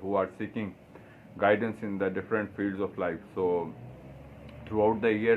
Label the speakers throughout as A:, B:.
A: who are seeking guidance in the different fields of life. So throughout the year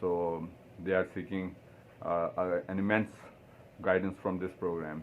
A: so they are seeking an immense guidance from this program।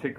A: 6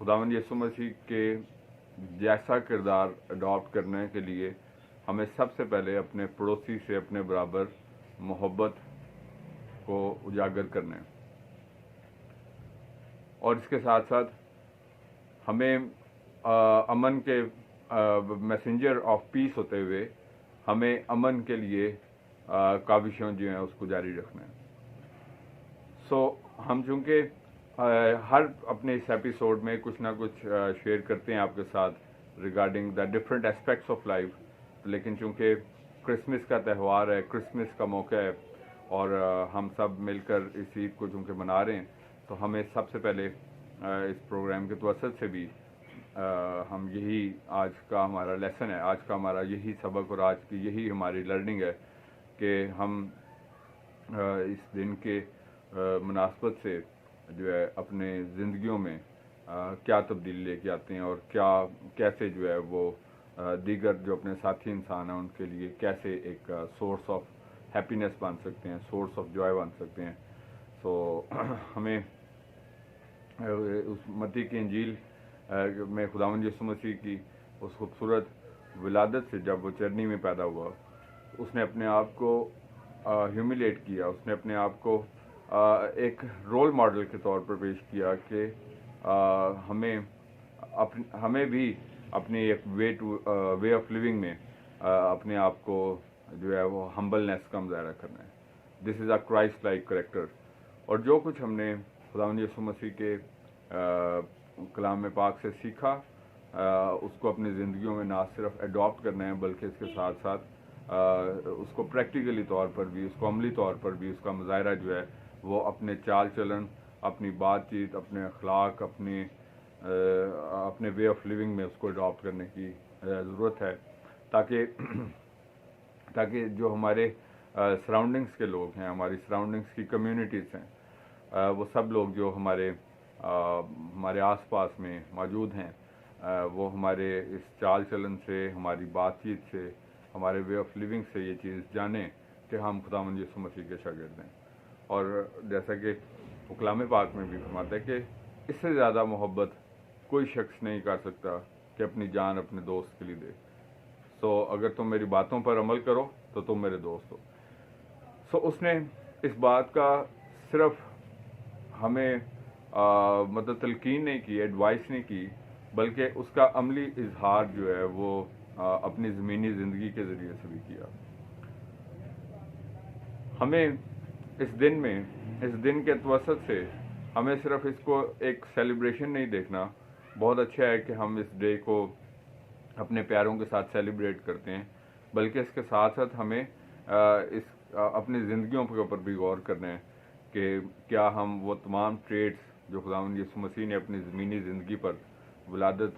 A: خداوند یسوع مسیح کے جیسا کردار adapt کرنے کے لیے ہمیں سب سے پہلے اپنے پڑوسی سے اپنے برابر محبت کو اجاگر کرنا ہے، اور اس کے ساتھ ساتھ ہمیں امن کے میسنجر آف پیس ہوتے ہوئے ہمیں امن کے لیے کاوشوں جو ہیں اس کو جاری رکھنا ہے۔ ہم چونکہ ہر اپنے اس ایپیسوڈ میں کچھ نہ کچھ شیئر کرتے ہیں آپ کے ساتھ regarding the different aspects of life, لیکن چونکہ کرسمس کا تہوار ہے، کرسمس کا موقع ہے، اور ہم سب مل کر اس عید کو چونکہ منا رہے ہیں، تو ہمیں سب سے پہلے اس پروگرام کے توسط سے بھی ہم یہی آج کا ہمارا لیسن ہے، آج کا ہمارا یہی سبق اور آج کی یہی ہماری لرننگ ہے کہ ہم اس دن کے مناسبت سے جو ہے اپنے زندگیوں میں کیا تبدیلی لے کے آتے ہیں، اور کیسے جو ہے وہ دیگر جو اپنے ساتھی انسان ہیں ان کے لیے کیسے ایک سورس آف ہیپینس بن سکتے ہیں، سورس آف جوائے بن سکتے ہیں۔ ہمیں اس متی کی انجیل میں خداوند یسوع مسیح کی اس خوبصورت ولادت سے جب وہ چرنی میں پیدا ہوا، اس نے اپنے آپ کو ہیوملیٹ کیا، اس نے اپنے آپ کو ایک رول ماڈل کے طور پر پیش کیا کہ ہمیں بھی اپنی ایک وے آف لیونگ میں اپنے آپ کو جو ہے وہ ہمبلنیس کا مظاہرہ کرنا ہے۔ دس از اے کرائسٹ لائک کریکٹر، اور جو کچھ ہم نے خداوند یسوع مسیح کے کلام پاک سے سیکھا اس کو اپنی زندگیوں میں نہ صرف اڈاپٹ کرنا ہے بلکہ اس کے ساتھ ساتھ اس کو پریکٹیکلی طور پر بھی، اس کو عملی طور پر بھی اس کا مظاہرہ جو ہے وہ اپنے چال چلن، اپنی بات چیت، اپنے اخلاق، اپنے وے آف لیونگ میں اس کو اڈاپٹ کرنے کی ضرورت ہے، تاکہ جو ہمارے سراؤنڈنگس کے لوگ ہیں، ہماری سراؤنڈنگس کی کمیونٹیز ہیں، وہ سب لوگ جو ہمارے آس پاس میں موجود ہیں، وہ ہمارے اس چال چلن سے، ہماری بات چیت سے، ہمارے وے آف لیونگ سے یہ چیز جانیں کہ ہم خداوند یسوع مسیح کے شاگرد ہیں۔ اور جیسا کہ کلام پاک میں بھی فرماتا ہے کہ اس سے زیادہ محبت کوئی شخص نہیں کر سکتا کہ اپنی جان اپنے دوست کے لیے دے۔ اگر تم میری باتوں پر عمل کرو تو تم میرے دوست ہو۔ اس نے اس بات کا صرف ہمیں مطلب تلقین نہیں کی، ایڈوائس نہیں کی، بلکہ اس کا عملی اظہار جو ہے وہ اپنی زمینی زندگی کے ذریعے سے بھی کیا۔ ہمیں اس دن کے توسط سے ہمیں صرف اس کو ایک سیلیبریشن نہیں دیکھنا۔ بہت اچھا ہے کہ ہم اس ڈے کو اپنے پیاروں کے ساتھ سیلیبریٹ کرتے ہیں، بلکہ اس کے ساتھ ساتھ ہمیں اپنی زندگیوں کے اوپر بھی غور کرنا ہے کہ کیا ہم وہ تمام ٹریٹس جو خداوند یسوع مسیح نے اپنی زمینی زندگی پر ولادت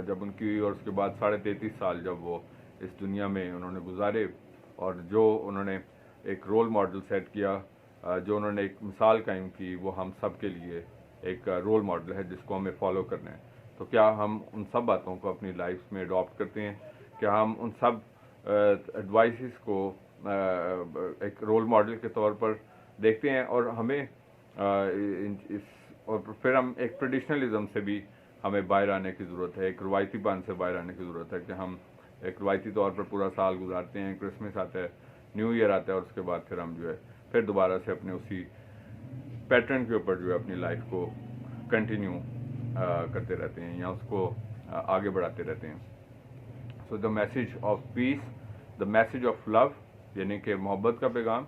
A: جب ان کی ہوئی اور اس کے بعد 33.5 سال جب وہ اس دنیا میں انہوں نے گزارے، اور جو انہوں نے ایک رول ماڈل سیٹ کیا، جو انہوں نے ایک مثال قائم کی، وہ ہم سب کے لیے ایک رول ماڈل ہے جس کو ہمیں فالو کرنا ہے۔ تو کیا ہم ان سب باتوں کو اپنی لائف میں اڈاپٹ کرتے ہیں؟ کیا ہم ان سب ایڈوائسز کو ایک رول ماڈل کے طور پر دیکھتے ہیں؟ اور ہمیں اور پھر ہم ایک ٹریڈیشنلزم سے بھی ہمیں باہر آنے کی ضرورت ہے، ایک روایتی پن سے باہر آنے کی ضرورت ہے کہ ہم ایک روایتی طور پر پورا سال گزارتے ہیں، کرسمس آتا ہے، نیو ایئر آتا ہے، اور اس کے بعد پھر ہم جو ہے پھر دوبارہ سے اپنے اسی پیٹرن کے اوپر جو ہے اپنی لائف کو کنٹینیو کرتے رہتے ہیں یا اس کو آگے بڑھاتے رہتے ہیں۔ The message of peace, the message of love یعنی کہ محبت کا پیغام،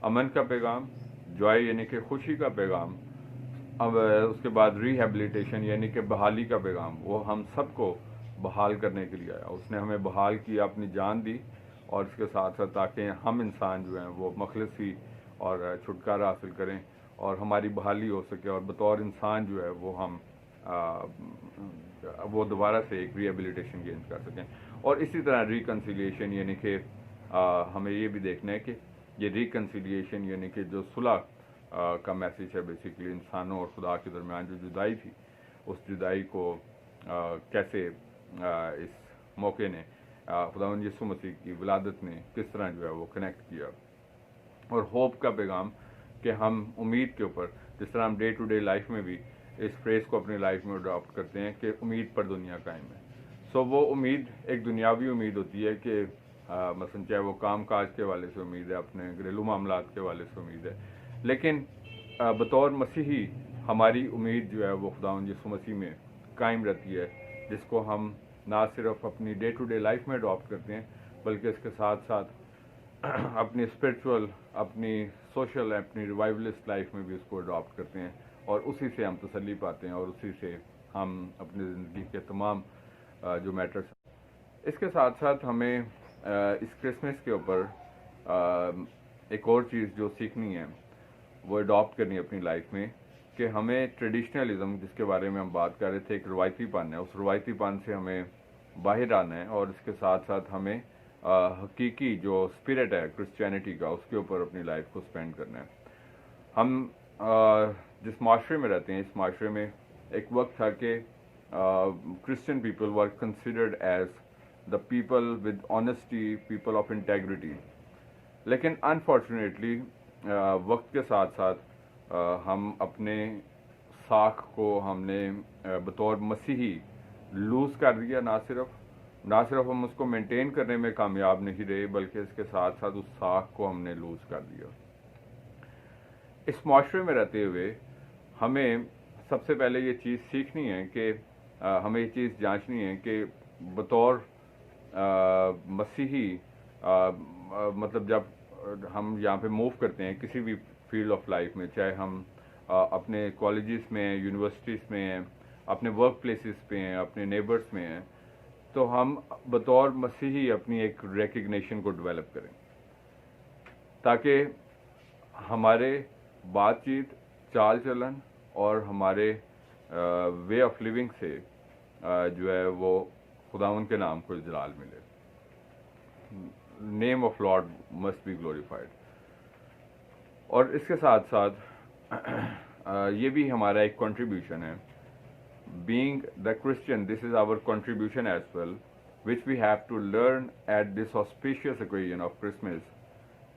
A: امن کا پیغام، جوائے یعنی کہ خوشی کا پیغام، اب اس کے بعد ریہیبلیٹیشن یعنی کہ بحالی کا پیغام، وہ ہم سب کو بحال کرنے کے لیے آیا۔ اس نے ہمیں بحال کیا، اپنی جان دی، اور اس کے ساتھ ساتھ تاکہ ہم انسان جو ہیں وہ مخلصی اور چھٹکارا حاصل کریں اور ہماری بحالی ہو سکے، اور بطور انسان جو ہے وہ ہم وہ دوبارہ سے ایک ریہیبلیٹیشن گین کر سکیں۔ اور اسی طرح ریکنسیلیشن یعنی کہ ہمیں یہ بھی دیکھنا ہے کہ یہ ریکنسیلیشن یعنی کہ جو صلح کا میسیج ہے، بیسیکلی انسانوں اور خدا کے درمیان جو جدائی تھی، اس جدائی کو کیسے اس موقع نے خداوند یسوع مسیح کی ولادت نے کس طرح جو ہے وہ کنیکٹ کیا۔ اور ہوپ کا پیغام کہ ہم امید کے اوپر، جس طرح ہم ڈے ٹو ڈے لائف میں بھی اس فریز کو اپنی لائف میں اڈاپٹ کرتے ہیں کہ امید پر دنیا قائم ہے. سو وہ امید ایک دنیاوی امید ہوتی ہے کہ مثلا چاہے وہ کام کاج کے حوالے سے امید ہے, اپنے گھریلو معاملات کے حوالے سے امید ہے, لیکن بطور مسیحی ہماری امید جو ہے وہ خداوند یسوع مسیح میں قائم رہتی ہے, جس کو ہم نہ صرف اپنی ڈے ٹو ڈے لائف میں اڈاپٹ کرتے ہیں بلکہ اس کے ساتھ ساتھ اپنی اسپرچول, اپنی سوشل, اپنی ریوائولسٹ لائف میں بھی اس کو اڈاپٹ کرتے ہیں, اور اسی سے ہم تسلی پاتے ہیں اور اسی سے ہم اپنی زندگی کے تمام جو میٹرز. اس کے ساتھ ساتھ ہمیں اس کرسمس کے اوپر ایک اور چیز جو سیکھنی ہے وہ اڈاپٹ کرنی ہے اپنی لائف میں, کہ ہمیں ٹریڈیشنلزم جس کے بارے میں ہم بات کر رہے تھے, ایک روایتی پن ہے, اس روایتی پن سے ہمیں باہر آنا ہے, اور اس کے ساتھ ساتھ ہمیں حقیقی جو اسپرٹ ہے کرسچینٹی کا اس کے اوپر اپنی لائف کو اسپینڈ کرنا ہے. ہم جس معاشرے میں رہتے ہیں, اس معاشرے میں ایک وقت تھا کہ Christian people were considered as the people with honesty, people of integrity, لیکن انفارچونیٹلی وقت کے ساتھ ساتھ ہم اپنے ساکھ کو ہم نے بطور مسیحی لوز کر دیا. نہ صرف ہم اس کو مینٹین کرنے میں کامیاب نہیں رہے بلکہ اس کے ساتھ ساتھ اس ساکھ کو ہم نے لوز کر دیا. اس معاشرے میں رہتے ہوئے ہمیں سب سے پہلے یہ چیز سیکھنی ہے کہ ہمیں یہ چیز جانچنی ہے کہ بطور مسیحی مطلب جب ہم یہاں پہ موو کرتے ہیں کسی بھی فیلڈ آف لائف میں, چاہے ہم اپنے کالجز میں ہیں, یونیورسٹیز میں ہیں, اپنے ورک پلیسز پہ ہیں, اپنے نیبرز میں ہیں, تو ہم بطور مسیحی اپنی ایک ریکگنیشن کو ڈیولپ کریں تاکہ ہمارے بات چیت, چال چلن اور ہمارے وے آف لیونگ سے جو ہے وہ خداوند کے نام کو جلال ملے. Name of lord must be glorified. اور اس کے ساتھ ساتھ یہ بھی ہمارا ایک کنٹریبیوشن ہے. Being the Christian, this is our contribution as well, which we have to learn at this auspicious occasion of Christmas,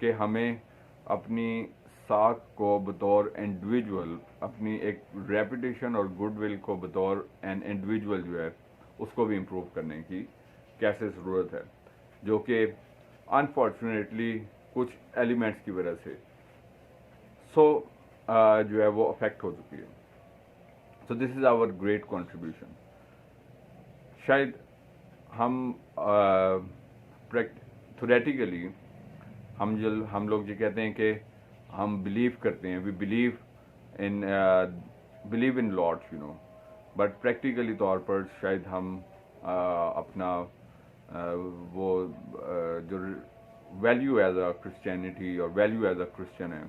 A: کہ ہمیں اپنی ساکھ کو بطور انڈیویجول, اپنی ایک ریپوٹیشن اور گڈ ول کو بطور این انڈیویجول جو ہے اس کو بھی امپروو کرنے کی کیسے ضرورت ہے, جو کہ انفارچونیٹلی کچھ ایلیمنٹس کی وجہ سے جو ہے وہ افیکٹ ہو چکی ہے. So this is our great contribution. شاید ہم تھوریٹیکلی ہم لوگ یہ کہتے ہیں کہ ہم بلیو کرتے ہیں, we believe in Lord but practically طور پر شاید ہم اپنا وہ جو ویلیو ایز اے کرسچینٹی اور ویلیو ایز اے کرسچن ہے,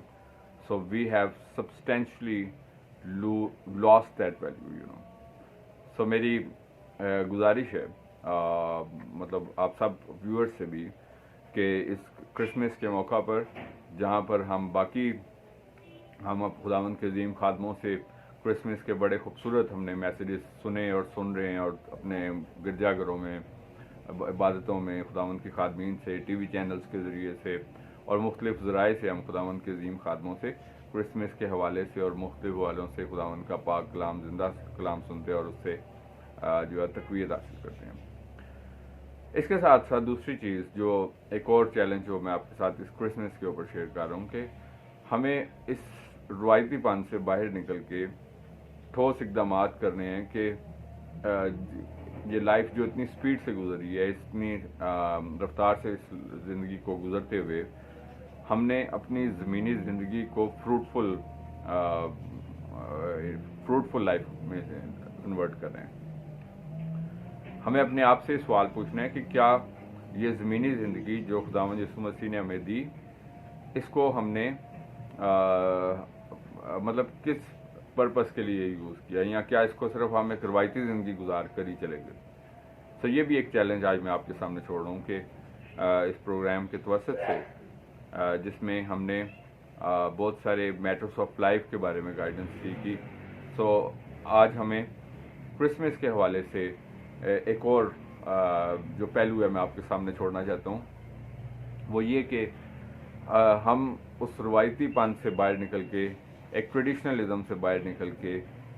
A: so we have substantially lost that value. So میری گزارش ہے مطلب آپ سب ویورز سے بھی کہ اس کرسمس کے موقع پر جہاں پر ہم خداوند کے عظیم خادموں سے کرسمس کے بڑے خوبصورت ہم نے میسیجز سنے اور سن رہے ہیں, اور اپنے گرجا گھروں میں عبادتوں میں خداوند کے خادمین سے, ٹی وی چینلز کے ذریعے سے اور مختلف ذرائع سے ہم خداوند کے عظیم خادموں سے کرسمس کے حوالے سے اور مختلف حوالوں سے خداوند کا پاک کلام, زندہ کلام سنتے ہیں اور اس سے جو ہے تقویت حاصل کرتے ہیں. اس کے ساتھ ساتھ دوسری چیز جو ایک اور چیلنج جو میں آپ کے ساتھ اس کرسمس کے اوپر شیئر کر رہا ہوں کہ ہمیں اس روایتی پن سے باہر نکل کے ٹھوس اقدامات کرنے ہیں کہ یہ لائف جو اتنی سپیڈ سے گزری ہے, اتنی رفتار سے اس زندگی کو گزرتے ہوئے ہم نے اپنی زمینی زندگی کو فروٹفل لائف میں کنورٹ کر رہے ہیں. ہمیں اپنے آپ سے سوال پوچھنا ہے کہ کیا یہ زمینی زندگی جو خداوند یسوع مسیح نے ہمیں دی, اس کو ہم نے مطلب کس پرپس کے لیے یوز کیا, یا کیا اس کو صرف ہم ایک روایتی زندگی گزار کر ہی چلے گئے. تو یہ بھی ایک چیلنج آج میں آپ کے سامنے چھوڑ رہا ہوں کہ اس پروگرام کے توسط سے جس میں ہم نے بہت سارے میٹرز آف لائف کے بارے میں گائیڈنس سیکھی, سو آج ہمیں کرسمس کے حوالے سے ایک اور جو پہلو ہے میں آپ کے سامنے چھوڑنا چاہتا ہوں, وہ یہ کہ ہم اس روایتی پن سے باہر نکل کے, ایک ٹریڈیشنلزم سے باہر نکل کے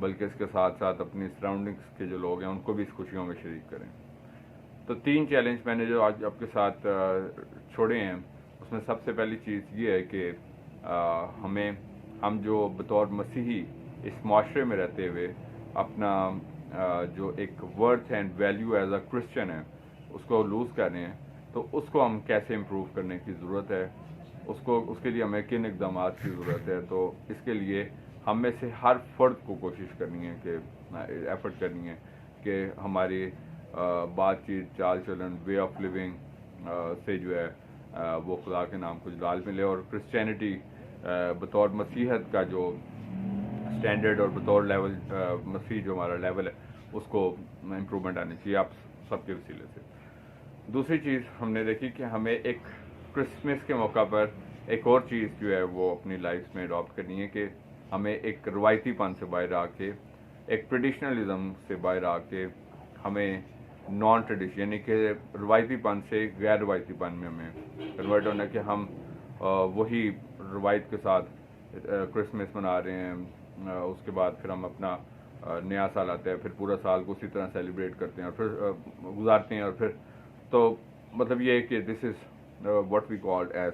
A: بلکہ اس کے ساتھ ساتھ اپنی سراؤنڈنگس کے جو لوگ ہیں ان کو بھی اس خوشیوں میں شریک کریں۔ تو 3 چیلنج میں نے جو آج آپ کے ساتھ چھوڑے ہیں، اس میں سب سے پہلی چیز یہ ہے کہ ہم جو بطور مسیحی اس معاشرے میں رہتے ہوئے اپنا جو ایک worth and value as a Christian ہے اس کو لوز کر رہے ہیں، تو اس کو ہم کیسے امپروو کرنے کی ضرورت ہے، اس کے لیے ہمیں کن اقدامات کی ضرورت ہے۔ تو اس کے لیے ہم میں سے ہر فرد کو کوشش کرنی ہے کہ ایفرٹ کرنی ہے کہ ہماری بات چیت، چال چلن، وے آف لیونگ سے جو ہے وہ خدا کے نام کو جلال ملے، اور کرسچینٹی بطور مسیحت کا جو اسٹینڈرڈ اور بطور لیول مسیح جو ہمارا لیول ہے اس کو امپرومنٹ آنی چاہیے آپ سب کے وسیلے سے۔ دوسری چیز ہم نے دیکھی کہ ہمیں ایک کرسمس کے موقع پر ایک اور چیز جو ہے وہ اپنی لائف میں اڈاپٹ کرنی ہے کہ ہمیں ایک روایتی پن سے باہر آ کے، ایک ٹریڈیشنلزم سے باہر آ کے ہمیں نان ٹریڈیشن یعنی کہ روایتی پن سے غیر روایتی پن میں ہمیں کنورٹ ہونا کہ ہم وہی روایت کے ساتھ کرسمس منا رہے ہیں، اس کے بعد پھر ہم اپنا نیا سال آتا ہے، پھر پورا سال کو اسی طرح سیلیبریٹ کرتے ہیں اور پھر گزارتے ہیں، اور پھر تو مطلب یہ ہے کہ this is what we called as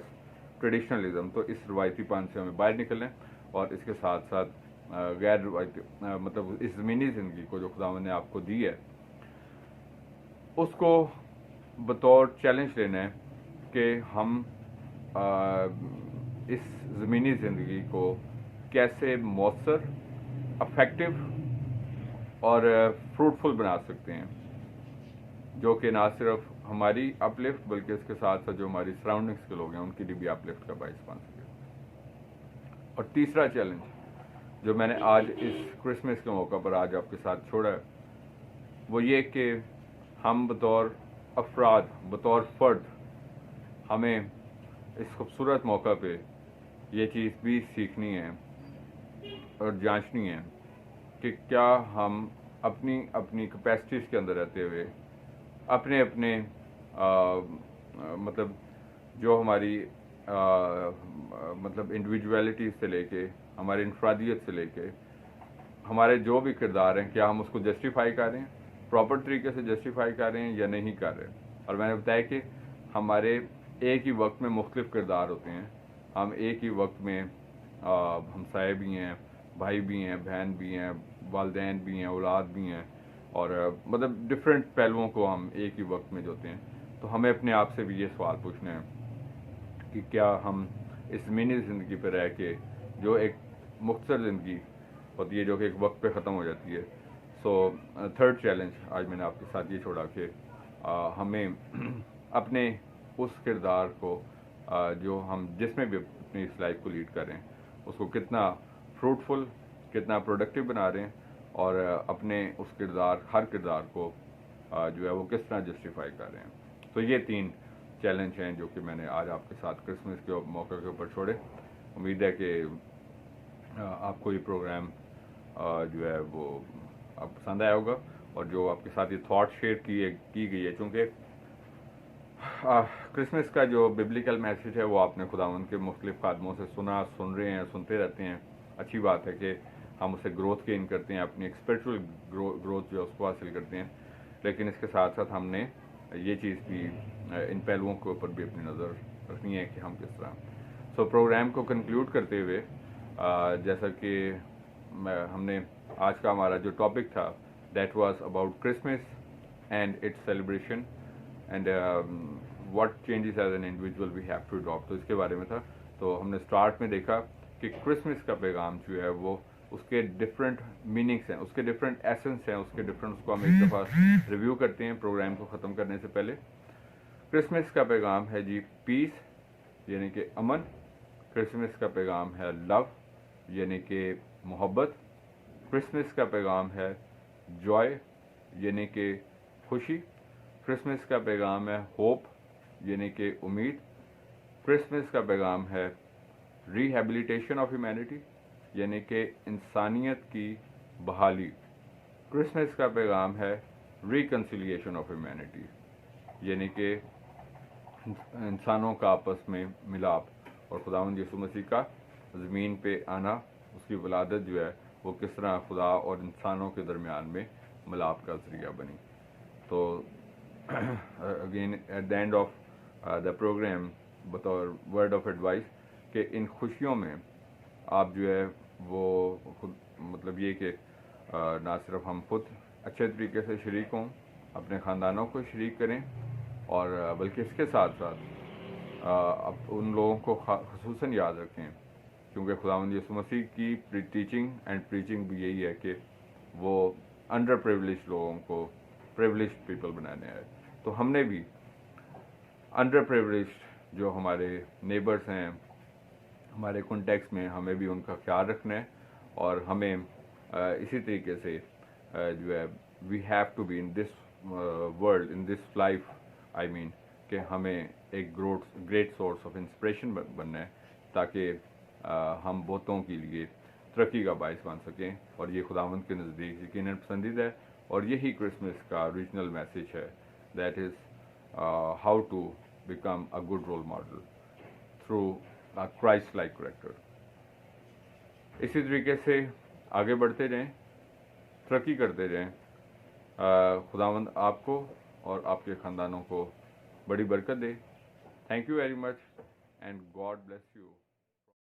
A: traditionalism. تو اس روایتی پن سے ہمیں باہر نکلیں اور اس کے ساتھ ساتھ غیر روایتی مطلب اس زمینی زندگی کو جو خداوند نے آپ کو دی ہے اس کو بطور چیلنج لینا ہے کہ ہم اس زمینی زندگی کو کیسے مؤثر، افیکٹو اور فروٹفل بنا سکتے ہیں، جو کہ نہ صرف ہماری اپ لفٹ بلکہ اس کے ساتھ ساتھ جو ہماری سراؤنڈنگس کے لوگ ہیں ان کی بھی اپ لفٹ کا باعث بن سکے۔ اور تیسرا چیلنج جو میں نے آج اس کرسمس کے موقع پر آج آپ کے ساتھ چھوڑا ہے وہ یہ کہ ہم بطور افراد، بطور فرد، ہمیں اس خوبصورت موقع پہ یہ چیز بھی سیکھنی ہے اور جانچنی ہے کہ کیا ہم اپنی کیپیسٹیز کے اندر رہتے ہوئے اپنے مطلب جو ہماری مطلب انڈیویجویلٹی سے لے کے، ہماری انفرادیت سے لے کے ہمارے جو بھی کردار ہیں، کیا ہم اس کو جسٹیفائی کر رہے ہیں، پراپر طریقے سے جسٹیفائی کر رہے ہیں یا نہیں کر رہے۔ اور میں نے بتایا کہ ہمارے ایک ہی وقت میں مختلف کردار ہوتے ہیں، ہم ایک ہی وقت میں ہمسائے بھی ہیں، بھائی بھی ہیں، بہن بھی ہیں، والدین بھی ہیں، اولاد بھی ہیں، اور مطلب ڈفرینٹ پہلوؤں کو ہم ایک ہی وقت میں جوتے ہیں۔ تو ہمیں اپنے آپ سے بھی یہ سوال پوچھنا ہے کہ کیا ہم اس زمینی زندگی پہ رہ کے جو ایک مختصر زندگی ہوتی ہے جو کہ ایک وقت پہ ختم ہو جاتی ہے۔ سو تھرڈ چیلنج آج میں نے آپ کے ساتھ یہ چھوڑا کہ ہمیں اپنے اس کردار کو جو ہم جس میں بھی اپنی اس لائف کو لیڈ کر رہے ہیں اس کو کتنا فروٹفل، کتنا پروڈکٹیو بنا رہے ہیں، اور اپنے اس ہر کردار کو جو ہے وہ کس طرح جسٹیفائی کر رہے ہیں۔ تو یہ 3 چیلنج ہیں جو کہ میں نے آج آپ کے ساتھ کرسمس کے موقع کے اوپر چھوڑے۔ امید ہے کہ آپ کو یہ پروگرام جو ہے وہ آپ پسند آیا ہوگا، اور جو آپ کے ساتھ یہ تھاٹ شیئر کی گئی ہے، چونکہ کرسمس کا جو ببلیکل میسیج ہے وہ آپ نے خداوند کے مختلف خادموں سے سن رہے ہیں، سنتے رہتے ہیں۔ اچھی بات ہے کہ ہم اسے گروتھ گین کرتے ہیں، اپنی ایک اسپرچول گروتھ جو ہے اس کو حاصل کرتے ہیں، لیکن اس کے ساتھ ساتھ ہم نے یہ چیز بھی ان پہلوؤں کے اوپر بھی اپنی نظر رکھنی ہے کہ ہم کس طرح۔ سو پروگرام کو کنکلوڈ کرتے ہوئے جیسا کہ ہم نے آج کا ہمارا جو ٹاپک تھا that was about Christmas and its celebration and what changes as an individual we have to adapt, تو اس کے بارے میں تھا۔ تو ہم نے اسٹارٹ میں دیکھا کہ کرسمس کا پیغام جو ہے وہ اس کے ڈفرینٹ میننگس ہیں، اس کے ڈفرینٹ ایسنس ہیں، اس کے ڈفرینٹ، اس کو ہم ایک دفعہ ریویو کرتے ہیں پروگرام کو ختم کرنے سے پہلے۔ کرسمس کا پیغام ہے جی پیس یعنی کہ امن، کرسمس کا پیغام ہے لو یعنی کہ محبت، کرسمس کا پیغام ہے جوائے یعنی کہ خوشی، کرسمس کا پیغام ہے ہوپ یعنی کہ امید، کرسمس کا پیغام ہے ریہیبلیٹیشن آف ہیومینٹی یعنی کہ انسانیت کی بحالی، کرسمس کا پیغام ہے ریکنسیلیشن آف ہیومینٹی یعنی کہ انسانوں کا آپس میں ملاپ، اور خداوند یسوع مسیح کا زمین پہ آنا، اس کی ولادت جو ہے وہ کس طرح خدا اور انسانوں کے درمیان میں ملاپ کا ذریعہ بنی. تو again at the end of the program بطور ورڈ آف ایڈوائس کہ ان خوشیوں میں آپ جو ہے وہ خود مطلب یہ کہ نہ صرف ہم خود اچھے طریقے سے شریک ہوں، اپنے خاندانوں کو شریک کریں، اور بلکہ اس کے ساتھ ساتھ اب ان لوگوں کو خصوصاً یاد رکھیں، کیونکہ خداوند یسوع مسیح کی ٹیچنگ اینڈ پریچنگ بھی یہی ہے کہ وہ انڈر پریولیج لوگوں کو پریولیج پیپل بنانے آئے. تو ہم نے بھی انڈر پریولیج جو ہمارے نیبرز ہیں ہمارے کنٹیکس میں، ہمیں بھی ان کا خیال رکھنا ہے، اور ہمیں اسی طریقے سے جو ہے we have to be in this world in this life, I mean کہ ہمیں ایک گریٹ سورس آف انسپریشن بننا ہے، تاکہ ہم بہتوں کے لیے ترقی کا باعث بن سکیں. اور یہ خداوند کے نزدیک یقیناً پسندیدہ ہے، اور یہی کرسمس کا اوریجنل میسیج ہے، that is how to become a good role model through Christ like character. اسی طریقے سے آگے بڑھتے جائیں، ترقی کرتے جائیں. خداوند آپ کو اور آپ کے خاندانوں کو بڑی برکت دے. Thank you very much and God bless you.